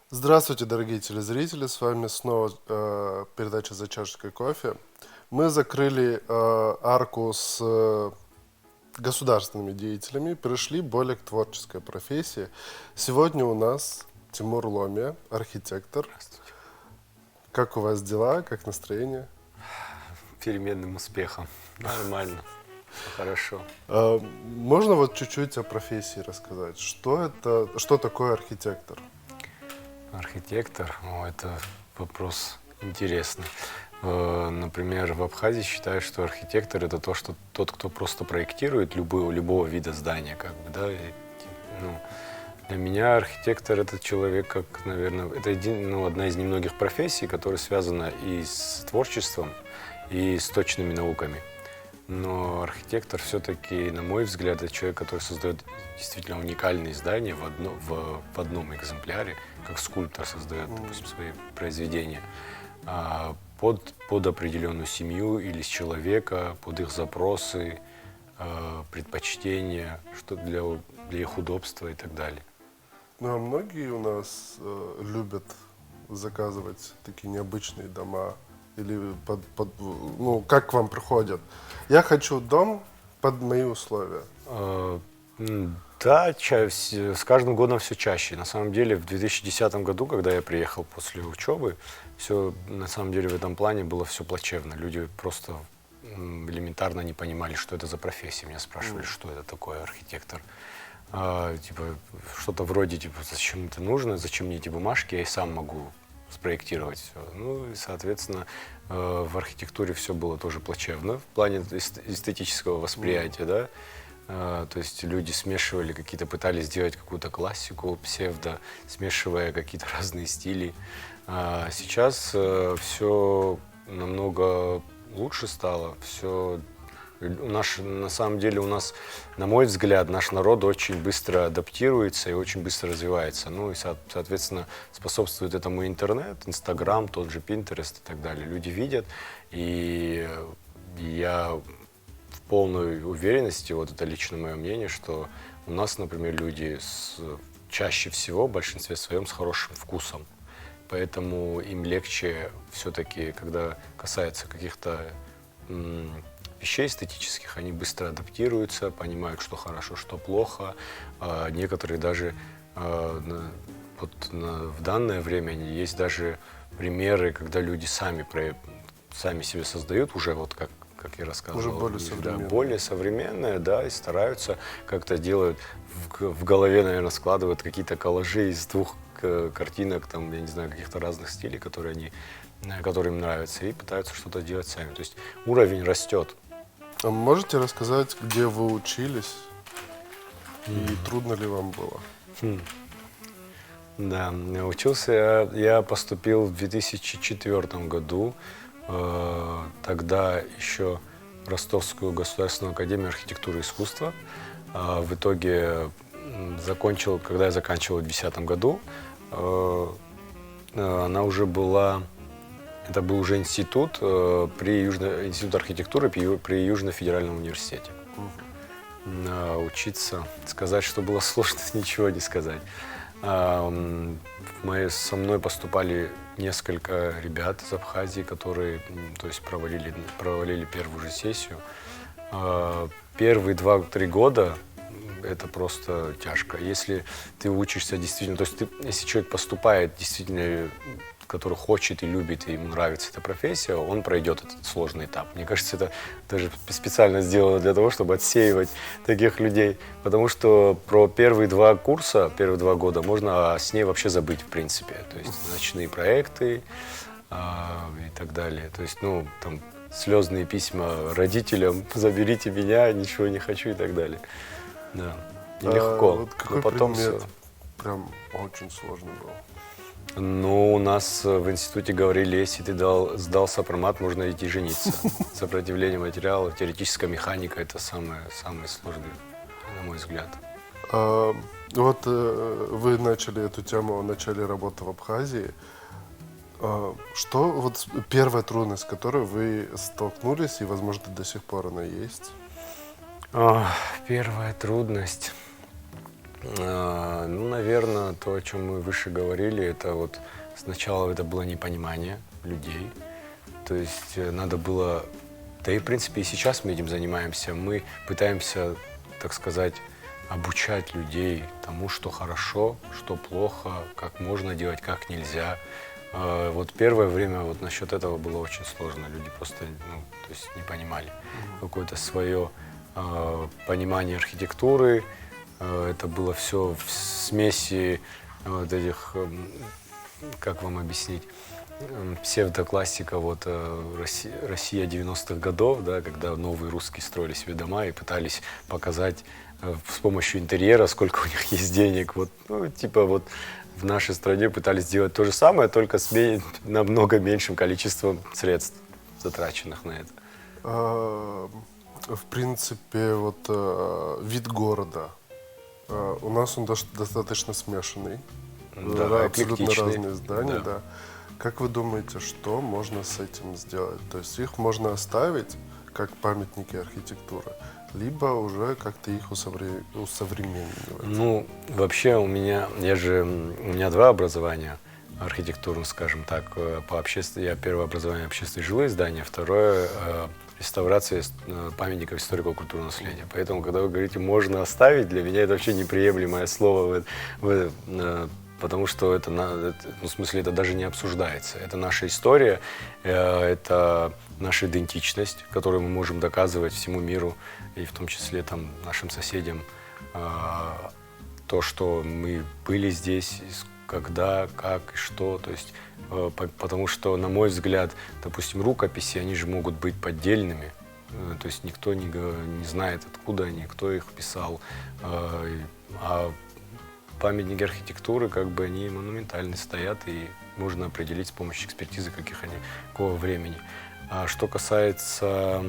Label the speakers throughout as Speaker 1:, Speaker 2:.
Speaker 1: Здравствуйте, дорогие телезрители, с вами снова передача «За чашечкой кофе». Мы закрыли арку с государственными деятелями, перешли более к творческой профессии. Сегодня у нас Тимур Ломия, архитектор.
Speaker 2: Здравствуйте.
Speaker 1: Как у вас дела, как настроение?
Speaker 2: Переменным успехом. Нормально. Хорошо.
Speaker 1: Можно вот чуть-чуть о профессии рассказать? Что такое архитектор?
Speaker 2: Архитектор, это вопрос интересный. Например, в Абхазии считают, что архитектор — это тот, кто просто проектирует любого вида здания, как бы, да. Для меня архитектор — это человек, как, наверное, это одна из немногих профессий, которая связана и с творчеством, и с точными науками. Но архитектор все-таки, на мой взгляд, это человек, который создает действительно уникальные здания в одном экземпляре, как скульптор создает, допустим, свои произведения, под определенную семью или человека, под их запросы, предпочтения, что для их удобства и так далее.
Speaker 1: Ну, а многие у нас любят заказывать такие необычные дома. Или как к вам приходят? Я хочу дом под мои условия.
Speaker 2: Да, с каждым годом все чаще. На самом деле, в 2010 году, когда я приехал после учебы, все, на самом деле, в этом плане было все плачевно. Люди просто элементарно не понимали, что это за профессия. Меня спрашивали, что это такое архитектор. Что-то вроде, зачем это нужно, зачем мне эти бумажки, я и сам могу спроектировать все. Ну и, соответственно, в архитектуре все было тоже плачевно в плане эстетического восприятия, да. То есть люди смешивали пытались сделать какую-то классику, псевдо, смешивая какие-то разные стили. Сейчас все намного лучше стало, на самом деле у нас, на мой взгляд, наш народ очень быстро адаптируется и очень быстро развивается. Ну и, соответственно, способствует этому интернет, Инстаграм, тот же Pinterest и так далее. Люди видят, и я в полной уверенности, вот это лично мое мнение, что у нас, например, люди чаще всего, в большинстве своем, с хорошим вкусом. Поэтому им легче все-таки, когда касается каких-то вещей эстетических, они быстро адаптируются, понимают, что хорошо, что плохо. Некоторые даже в данное время есть даже примеры, когда люди сами себе создают уже, вот как я рассказывал,
Speaker 1: уже
Speaker 2: более современное, да, и стараются как-то делают, в голове, наверное, складывают какие-то коллажи из двух картинок, там, я не знаю, каких-то разных стилей, которые им нравятся, и пытаются что-то делать сами. То есть уровень растет.
Speaker 1: А можете рассказать, где вы учились и трудно ли вам было?
Speaker 2: Да, учился я поступил в 2004 году, тогда еще в Ростовскую государственную академию архитектуры и искусства. В итоге когда я заканчивал в 2010 году, это был уже институт институт архитектуры при Южном федеральном университете. Учиться, сказать, что было сложно, ничего не сказать. Со мной поступали несколько ребят из Абхазии, которые, то есть, провалили первую же сессию. Первые 2-3 года это просто тяжко. Если ты учишься действительно, то есть если человек поступает действительно, который хочет и любит, и ему нравится эта профессия, он пройдет этот сложный этап. Мне кажется, это даже специально сделано для того, чтобы отсеивать таких людей. Потому что про первые 2 года можно о сне вообще забыть, в принципе. То есть ночные проекты и так далее. То есть, там слезные письма родителям: заберите меня, ничего не хочу и так далее. Да, нелегко.
Speaker 1: Вот какой предмет прям очень сложный был?
Speaker 2: У нас в институте говорили, если ты сдал сопромат, можно идти жениться. Сопротивление материалов, теоретическая механика — это самое сложное, на мой взгляд.
Speaker 1: Вот вы начали эту тему в начале работы в Абхазии. Что вот первая трудность, с которой вы столкнулись, и, возможно, до сих пор она есть?
Speaker 2: Первая трудность. Ну, наверное, то, о чем мы выше говорили, это вот сначала это было непонимание людей. То есть надо было, да и в принципе и сейчас мы этим занимаемся, мы пытаемся, так сказать, обучать людей тому, что хорошо, что плохо, как можно делать, как нельзя. Вот первое время вот насчет этого было очень сложно. Люди просто то есть не понимали какое-то свое понимание архитектуры. Это было все в смеси вот этих, как вам объяснить, псевдоклассика вот Россия 90-х годов, да, когда новые русские строили себе дома и пытались показать с помощью интерьера, сколько у них есть денег. Вот, ну, типа вот в нашей стране пытались сделать то же самое, только с намного меньшим количеством средств, затраченных на это.
Speaker 1: В принципе, вот вид города. У нас он достаточно смешанный.
Speaker 2: Да,
Speaker 1: Абсолютно
Speaker 2: эклектичный.
Speaker 1: разные здания,
Speaker 2: Да.
Speaker 1: да. Как вы думаете, что можно с этим сделать? То есть их можно оставить как памятники архитектуры, либо уже как-то их усовременивать?
Speaker 2: Ну, вообще у меня два образования архитектурных, скажем так. Я первое образование общественные жилые здания, второе реставрация памятников историко-культурного наследия. Поэтому, когда вы говорите «можно оставить», для меня это вообще неприемлемое слово, потому что в смысле, это даже не обсуждается. Это наша история, это наша идентичность, которую мы можем доказывать всему миру, и в том числе там, нашим соседям, то, что мы были здесь, когда, как и что. То есть, потому что, на мой взгляд, допустим, рукописи, они же могут быть поддельными. То есть никто не знает, откуда они, кто их писал. А памятники архитектуры, как бы, они монументально стоят, и можно определить с помощью экспертизы, какого времени. А что касается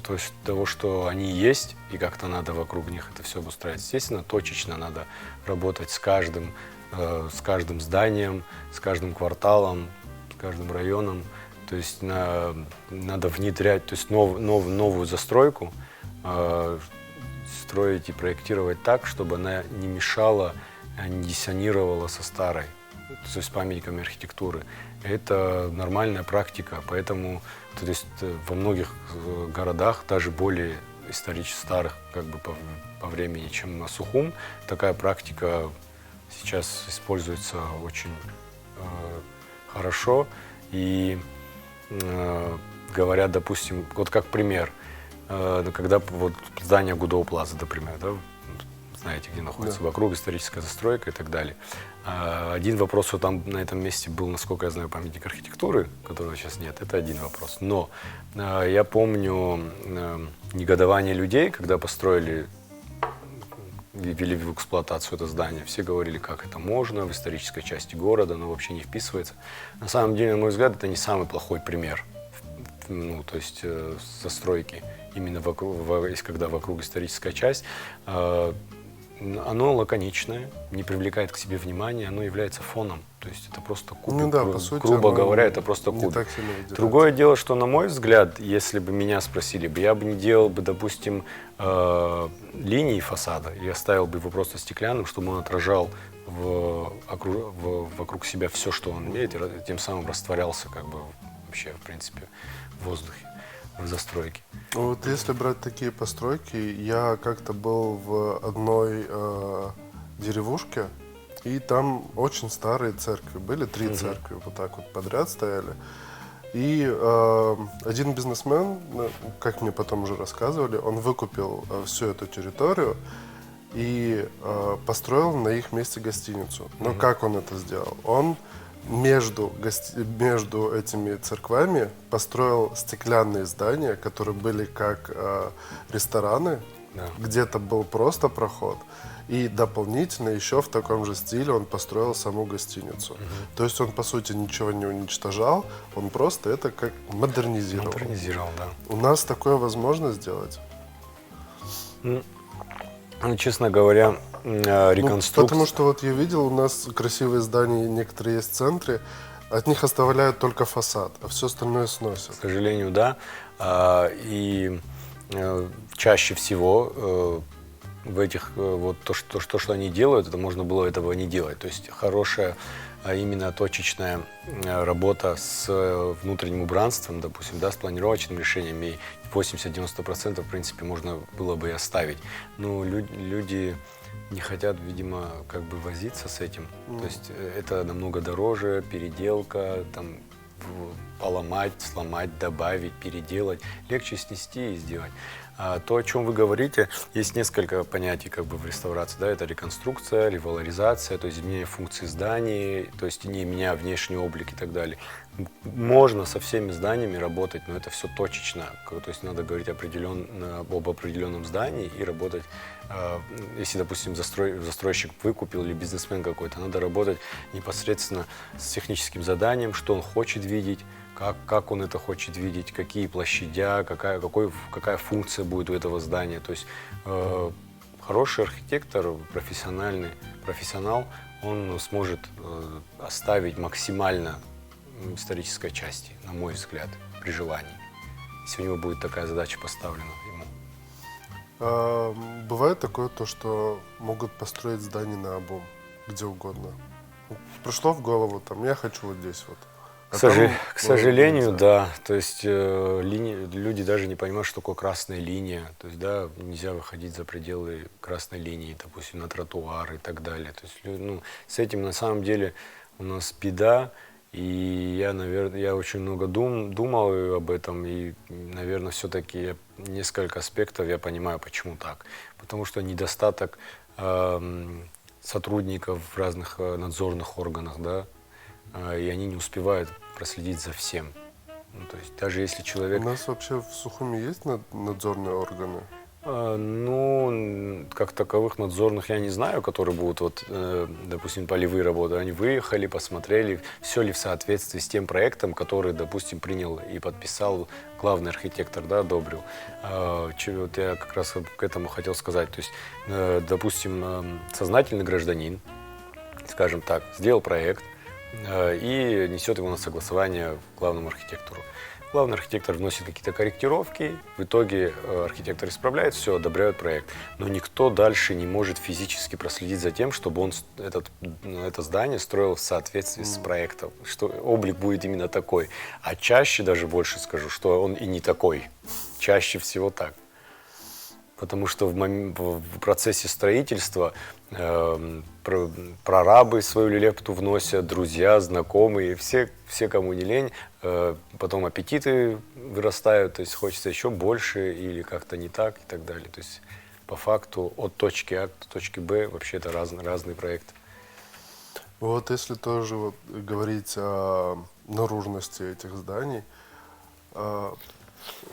Speaker 2: то есть того, что они есть, и как-то надо вокруг них это все обустраивать. Естественно, точечно надо работать с каждым зданием, с каждым кварталом, с каждым районом. То есть надо внедрять, то есть новую застройку, строить и проектировать так, чтобы она не мешала, не диссонировала со старой, то есть с памятниками архитектуры. Это нормальная практика, поэтому то есть, во многих городах, даже более исторически старых как бы по времени, чем Сухум, такая практика сейчас используется очень хорошо. И говорят, допустим, вот как пример, когда вот здание Гудоу Плаза, например, да, знаете, где находится,
Speaker 1: да,
Speaker 2: вокруг историческая застройка и так далее. Один вопрос, что там на этом месте был, насколько я знаю, памятник архитектуры, которого сейчас нет, это один вопрос. Но я помню негодование людей, когда построили, ввели в эксплуатацию это здание. Все говорили, как это можно, в исторической части города, оно вообще не вписывается. На самом деле, на мой взгляд, это не самый плохой пример, то есть застройки, именно когда вокруг историческая часть. Оно лаконичное, не привлекает к себе внимания, оно является фоном. То есть это просто кубик.
Speaker 1: Ну да, по сути,
Speaker 2: грубо
Speaker 1: оно
Speaker 2: говоря, это просто
Speaker 1: не
Speaker 2: кубик.
Speaker 1: так сильно выделяется.
Speaker 2: Другое дело, что, на мой взгляд, если бы меня спросили бы, я бы не делал бы, допустим, линии фасада, и оставил бы его просто стеклянным, чтобы он отражал вокруг себя все, что он имеет, и тем самым растворялся как бы вообще, в принципе, в воздухе, в застройке.
Speaker 1: Вот если брать такие постройки, я как-то был в одной деревушке, и там очень старые церкви были, 3 церкви вот так вот подряд стояли. И один бизнесмен, как мне потом уже рассказывали, он выкупил всю эту территорию и построил на их месте гостиницу. Но как он это сделал? Он между этими церквами построил стеклянные здания, которые были как рестораны,
Speaker 2: Да.
Speaker 1: где-то был просто проход, и дополнительно еще в таком же стиле он построил саму гостиницу. То есть он, по сути, ничего не уничтожал, он просто это как модернизировал.
Speaker 2: Модернизировал, да.
Speaker 1: У нас такое возможно сделать?
Speaker 2: Ну, честно говоря, реконструкция...
Speaker 1: Потому что вот я видел, у нас красивые здания, некоторые есть в центре, от них оставляют только фасад, а все остальное сносят.
Speaker 2: К сожалению, да. И чаще всего в этих, вот что они делают, это можно было этого не делать. То есть хорошая, именно точечная работа с внутренним убранством, допустим, да, с планировочным решением, и 80-90% в принципе можно было бы и оставить. Но люди не хотят, видимо, как бы возиться с этим. То есть это намного дороже, переделка, там, поломать, сломать, добавить, переделать. Легче снести и сделать. А то, о чем вы говорите, есть несколько понятий как бы в реставрации. Да? Это реконструкция, ревалоризация, то есть изменение функции зданий, то есть не меняя внешний облик и так далее. Можно со всеми зданиями работать, но это все точечно. То есть надо говорить об определенном здании и работать. Если, допустим, застройщик выкупил или бизнесмен какой-то, надо работать непосредственно с техническим заданием, что он хочет видеть, как он это хочет видеть, какие площадя, какая функция будет у этого здания. То есть хороший архитектор, профессионал, он сможет оставить максимально исторической части, на мой взгляд, при желании, если у него будет такая задача поставлена ему.
Speaker 1: Бывает такое, то, что могут построить здание наобум, где угодно. Пришло в голову, там, я хочу вот здесь вот.
Speaker 2: К сожалению, да. То есть люди даже не понимают, что такое красная линия. То есть, да, нельзя выходить за пределы красной линии, допустим, на тротуар и так далее. То есть, ну, с этим на самом деле у нас беда. И я очень много думал об этом. И, наверное, все-таки несколько аспектов я понимаю, почему так. Потому что недостаток сотрудников в разных надзорных органах, да, и они не успевают проследить за всем. Ну, то есть даже если человек...
Speaker 1: У нас вообще в Сухуми есть надзорные органы?
Speaker 2: Ну, как таковых надзорных я не знаю, которые будут, вот, допустим, полевые работы. Они выехали, посмотрели, все ли в соответствии с тем проектом, который, допустим, принял и подписал главный архитектор, да, одобрил. Вот я как раз к этому хотел сказать. То есть, допустим, сознательный гражданин, скажем так, сделал проект, и несет его на согласование главному архитектору. Главный архитектор вносит какие-то корректировки, в итоге архитектор исправляет, все, одобряет проект. Но никто дальше не может физически проследить за тем, чтобы он это здание строил в соответствии с проектом, что облик будет именно такой. А чаще, даже больше скажу, что он и не такой. Чаще всего так. Потому что в процессе строительства прорабы свою лепту вносят, друзья, знакомые, все, кому не лень. Потом аппетиты вырастают, то есть хочется еще больше или как-то не так и так далее. То есть по факту от точки А к точке Б вообще это разный проект.
Speaker 1: Вот если тоже вот говорить о наружности этих зданий,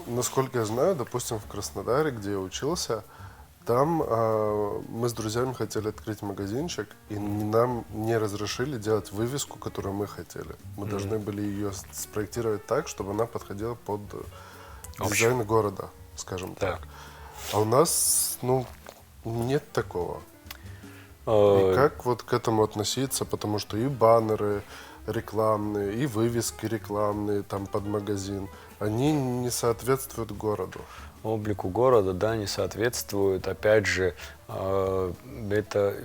Speaker 1: насколько я знаю, допустим, в Краснодаре, где я учился, там мы с друзьями хотели открыть магазинчик, и нам не разрешили делать вывеску, которую мы хотели. Мы должны были ее спроектировать так, чтобы она подходила под дизайн города, скажем так. А у нас, ну, нет такого. И как вот к этому относиться? Потому что и баннеры рекламные, и вывески рекламные там под магазин, они не соответствуют городу.
Speaker 2: Облику города, да, не соответствует. Опять же, это,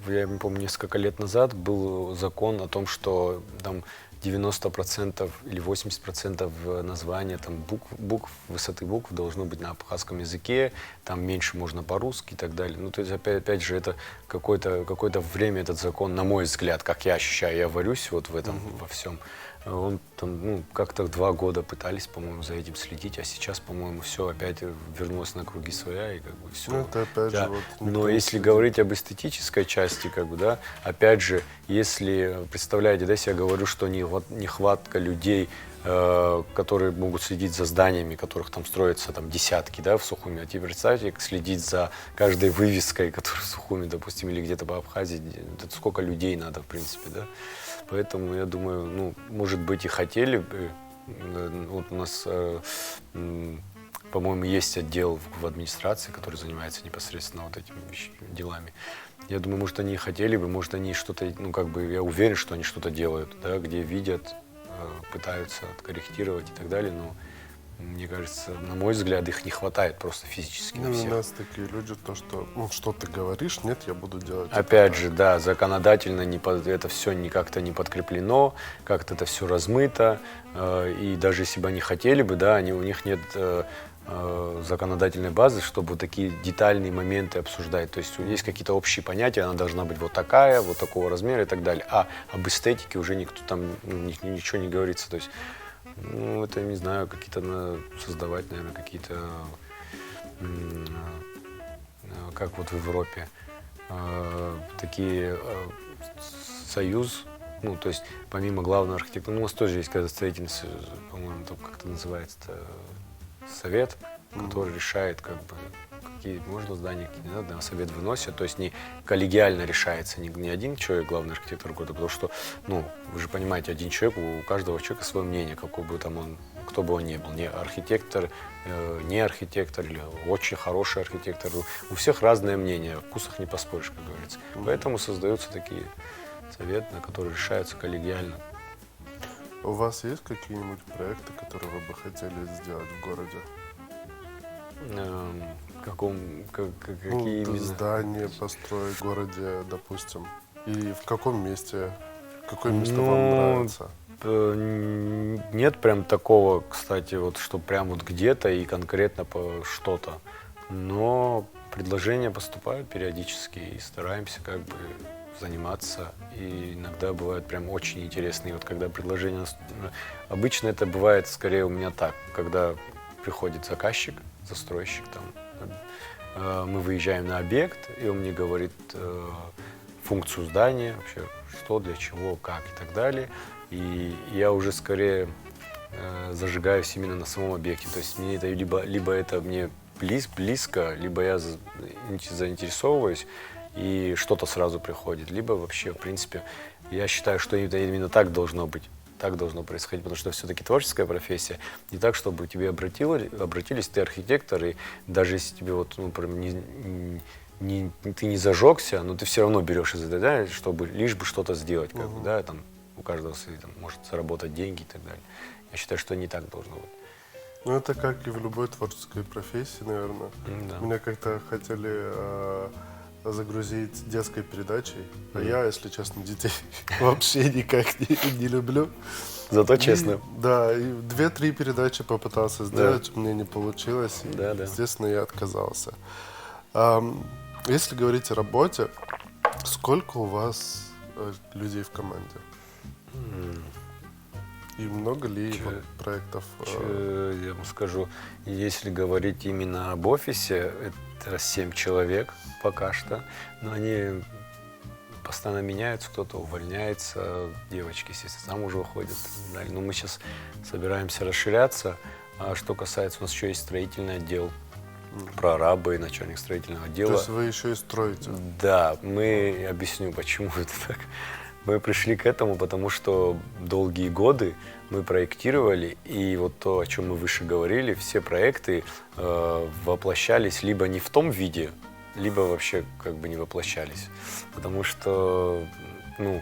Speaker 2: я не помню, несколько лет назад был закон о том, что там 90% или 80% названия там, высоты букв должно быть на абхазском языке, там меньше можно по-русски и так далее. Ну, то есть, опять же, это какое-то время этот закон, на мой взгляд, как я ощущаю, я варюсь вот в этом, во всем. Он там, ну, как-то 2 года пытались, по-моему, за этим следить, а сейчас, по-моему, все опять вернулось на круги своя, и как бы все.
Speaker 1: Ну, это опять же, вот,
Speaker 2: но если говорить об эстетической части, как бы, да, опять же, если, представляете, да, если я говорю, что нехватка людей, которые могут следить за зданиями, которых там строятся там десятки, да, в Сухуми. А теперь представьте, следить за каждой вывеской, которая в Сухуми, допустим, или где-то по Абхазии, это сколько людей надо, в принципе, да. Поэтому я думаю, ну, может быть, и хотели бы. Вот у нас, по-моему, есть отдел в администрации, который занимается непосредственно вот этими делами. Я думаю, может, они и хотели бы, может, они что-то, ну, как бы, я уверен, что они что-то делают, да, где видят, пытаются откорректировать и так далее, но мне кажется, на мой взгляд, их не хватает просто физически на
Speaker 1: Ну, у
Speaker 2: всех.
Speaker 1: нас такие люди, то, что, ну, что ты говоришь, нет, я буду делать это
Speaker 2: Опять
Speaker 1: так.
Speaker 2: же, да, законодательно это все как-то не подкреплено, как-то это все размыто, и даже если бы они хотели бы, да, у них нет законодательной базы, чтобы вот такие детальные моменты обсуждать. То есть есть какие-то общие понятия, она должна быть вот такая, вот такого размера и так далее. А об эстетике уже никто там ничего не говорится. То есть, ну, это, не знаю, какие-то создавать, наверное, какие-то, как вот в Европе, такие союз, ну, то есть помимо главного архитектора, ну, у нас тоже есть когда строительство, по-моему, там как-то называется совет, который решает, как бы, какие можно здания, какие не надо, а совет выносит, то есть не коллегиально решается, не один человек главный архитектор города, потому что, ну, вы же понимаете, один человек, у каждого человека свое мнение, какой бы там он, кто бы он ни был, не архитектор, не архитектор или очень хороший архитектор, у всех разное мнение, в вкусах не поспоришь, как говорится. Поэтому создаются такие советы, на которые решаются коллегиально.
Speaker 1: У вас есть какие-нибудь проекты, которые вы бы хотели сделать в городе?
Speaker 2: Какие
Speaker 1: Ну,
Speaker 2: именно?
Speaker 1: здание построить в городе, допустим. И в каком месте? Какое место
Speaker 2: Ну,
Speaker 1: вам нравится?
Speaker 2: Нет прям такого, кстати, вот что прям вот где-то и конкретно по что-то. Но предложения поступают периодически и стараемся как бы заниматься. И иногда бывают прям очень интересные. Вот когда предложения... Обычно это бывает скорее у меня так, когда приходит заказчик, застройщик, там, мы выезжаем на объект, и он мне говорит функцию здания, вообще что, для чего, как и так далее. И я уже скорее зажигаюсь именно на самом объекте. То есть мне это либо это мне близко, либо я заинтересовываюсь, и что-то сразу приходит. Либо вообще, в принципе, я считаю, что это именно так должно быть. Так должно происходить, потому что все-таки творческая профессия. Не так, чтобы к тебе обратились, ты архитектор, и даже если тебе вот, ну, ты не зажегся, но ты все равно берешь из этого, да, чтобы лишь бы что-то сделать, как бы, да, там у каждого свои, там, может заработать деньги и так далее. Я считаю, что не так должно быть.
Speaker 1: Ну, это как и в любой творческой профессии, наверное.
Speaker 2: Да.
Speaker 1: Меня как-то хотели загрузить детской передачей, а я, если честно, детей вообще никак не люблю.
Speaker 2: Зато честно.
Speaker 1: Да, и 2-3 передачи попытался сделать, у меня не получилось, и,
Speaker 2: Да.
Speaker 1: естественно, я отказался. Если говорить о работе, сколько у вас людей в команде? И много ли вот проектов?
Speaker 2: Я вам скажу, если говорить именно об офисе, это 7 человек пока что, но они постоянно меняются, кто-то увольняется, девочки, естественно, замуж выходят. Но мы сейчас собираемся расширяться. А что касается, у нас еще есть строительный отдел, прорабы, начальник строительного
Speaker 1: То
Speaker 2: отдела.
Speaker 1: есть вы еще и строите?
Speaker 2: Да, мы объясню, почему это так. Мы пришли к этому, потому что долгие годы мы проектировали, и вот то, о чем мы выше говорили, все проекты воплощались либо не в том виде, либо вообще как бы не воплощались. Потому что, ну,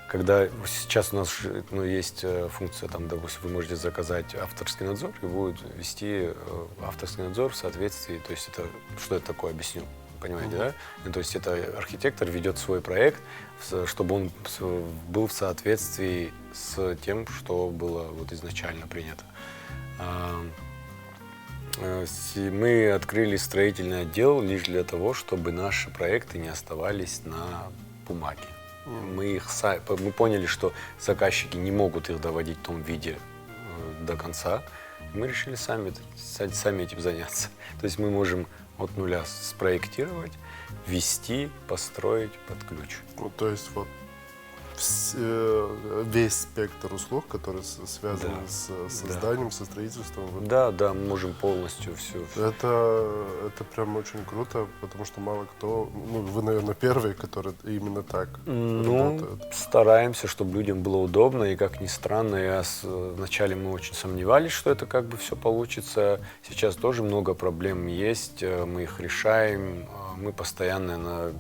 Speaker 2: когда сейчас у нас есть функция, там, допустим, вы можете заказать авторский надзор, и будет вести авторский надзор в соответствии, то есть это, что это такое, объясню. Понимаете, да? Ну, то есть это архитектор ведет свой проект, чтобы он был в соответствии с тем, что было вот изначально принято. Мы открыли строительный отдел лишь для того, чтобы наши проекты не оставались на бумаге. Мы поняли, что заказчики не могут их доводить в том виде до конца. Мы решили сами этим заняться. То есть мы можем от нуля спроектировать, ввести, построить под ключ.
Speaker 1: Ну, то есть вот весь спектр услуг, который связан с созданием, со строительством.
Speaker 2: Да, мы можем полностью все.
Speaker 1: Это прям очень круто, потому что мало кто, ну, вы, наверное, первые, которые именно так работают.
Speaker 2: Стараемся, чтобы людям было удобно, и как ни странно, вначале мы очень сомневались, что это как бы все получится. Сейчас тоже много проблем есть, мы их решаем, мы постоянно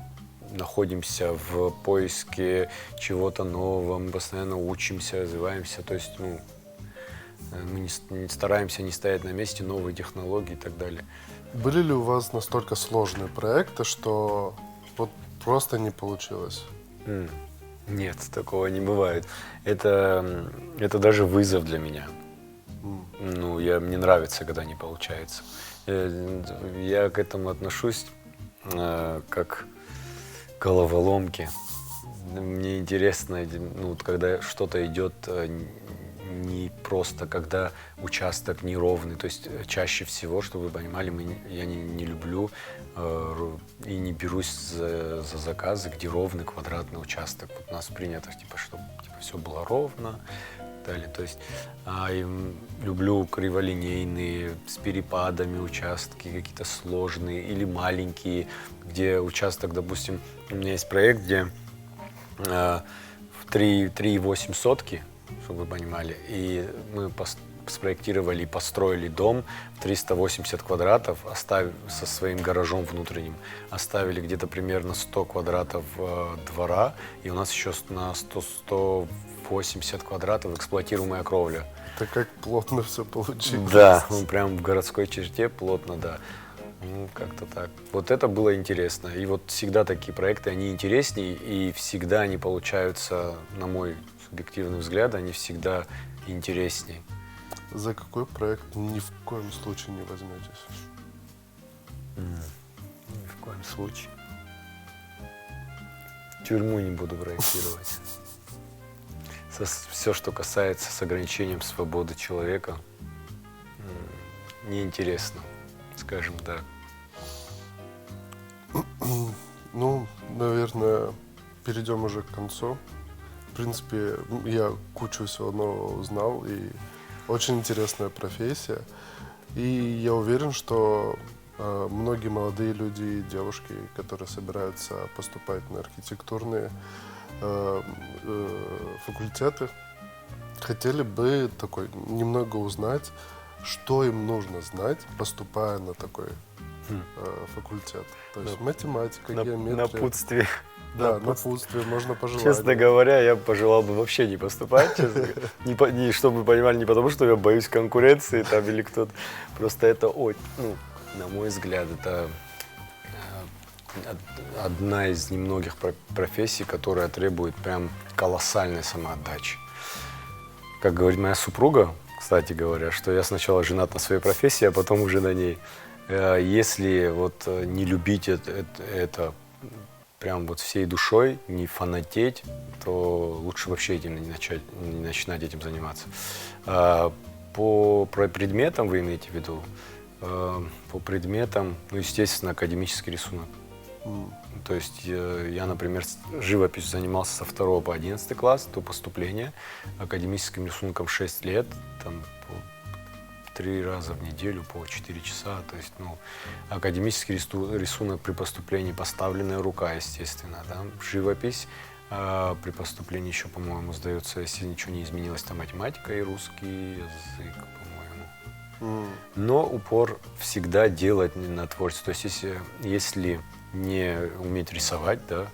Speaker 2: находимся в поиске чего-то нового, мы постоянно учимся, развиваемся. То есть, Мы не стараемся не стоять на месте, новые технологии и так далее.
Speaker 1: Были ли у вас настолько сложные проекты, что вот просто не получилось?
Speaker 2: Нет, такого не бывает. Это даже вызов для меня. Ну, мне нравится, когда не получается. Я к этому отношусь как к головоломке. Мне интересно, ну, вот когда что-то идет не просто, когда участок неровный. То есть чаще всего, чтобы вы понимали, я не люблю и не берусь за заказы, где ровный квадратный участок. Вот у нас принято, типа, чтобы все было ровно. Далее. То есть люблю криволинейные, с перепадами участки, какие-то сложные или маленькие, где участок, допустим, у меня есть проект, где в 3,8 сотки, чтобы вы понимали, и мы спроектировали и построили дом в 380 квадратов, со своим гаражом внутренним, оставили где-то примерно 100 квадратов двора, и у нас еще на 180 квадратов эксплуатируемая кровля.
Speaker 1: Это как плотно все получилось.
Speaker 2: Да, прям в городской черте плотно, да. Ну, как-то так. Вот это было интересно. И вот всегда такие проекты, они интереснее, и всегда они получаются, на мой субъективный взгляд, они всегда интереснее.
Speaker 1: За какой проект ни в коем случае не возьметесь?
Speaker 2: Ни в коем случае. Тюрьму не буду проектировать. Все, что касается с ограничением свободы человека, неинтересно, скажем так.
Speaker 1: Ну, наверное, перейдем уже к концу. В принципе, я кучу всего нового узнал, и очень интересная профессия. И я уверен, что многие молодые люди и девушки, которые собираются поступать на архитектурные факультеты, хотели бы немного узнать, что им нужно знать, поступая на такой факультет. То есть математика, геометрия.
Speaker 2: Напутствие.
Speaker 1: Да, напутствие, можно пожелать.
Speaker 2: Честно говоря, я пожелал бы вообще не поступать, честно. Не, чтобы вы понимали, не потому, что я боюсь конкуренции там или кто-то. Просто это, на мой взгляд, это одна из немногих профессий, которая требует прям колоссальной самоотдачи. Как говорит моя супруга, кстати говоря, что я сначала женат на своей профессии, а потом уже на ней. Если вот не любить это прям вот всей душой, не фанатеть, то лучше вообще этим не начинать этим заниматься. По предметам вы имеете в виду? По предметам, естественно, академический рисунок. То есть я, например, живописью занимался со 2 по 11 класс до поступления, академическим рисунком 6 лет, там 3 раза в неделю по 4 часа. То есть, академический рисунок при поступлении, поставленная рука, естественно, да? Живопись при поступлении еще, по-моему, сдается, если ничего не изменилось, там математика и русский язык, по-моему. Но упор всегда делать на творчество. То есть, если не уметь рисовать, да,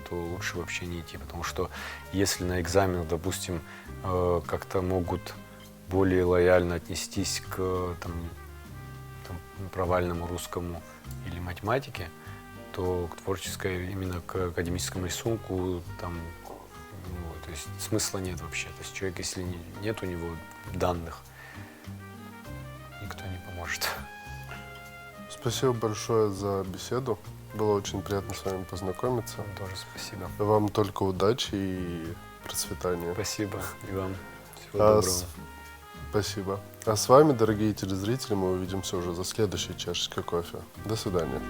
Speaker 2: то лучше вообще не идти, потому что если на экзаменах, допустим, как-то могут более лояльно отнестись к провальному русскому или математике, то к творческой, именно к академическому рисунку, то есть смысла нет вообще. То есть человек, если нет у него данных, никто не поможет.
Speaker 1: Спасибо большое за беседу. Было очень приятно с вами познакомиться.
Speaker 2: Вам тоже спасибо.
Speaker 1: Вам только удачи и процветания.
Speaker 2: Спасибо и вам. Всего доброго.
Speaker 1: Спасибо. А с вами, дорогие телезрители, мы увидимся уже за следующей чашечкой кофе. До свидания.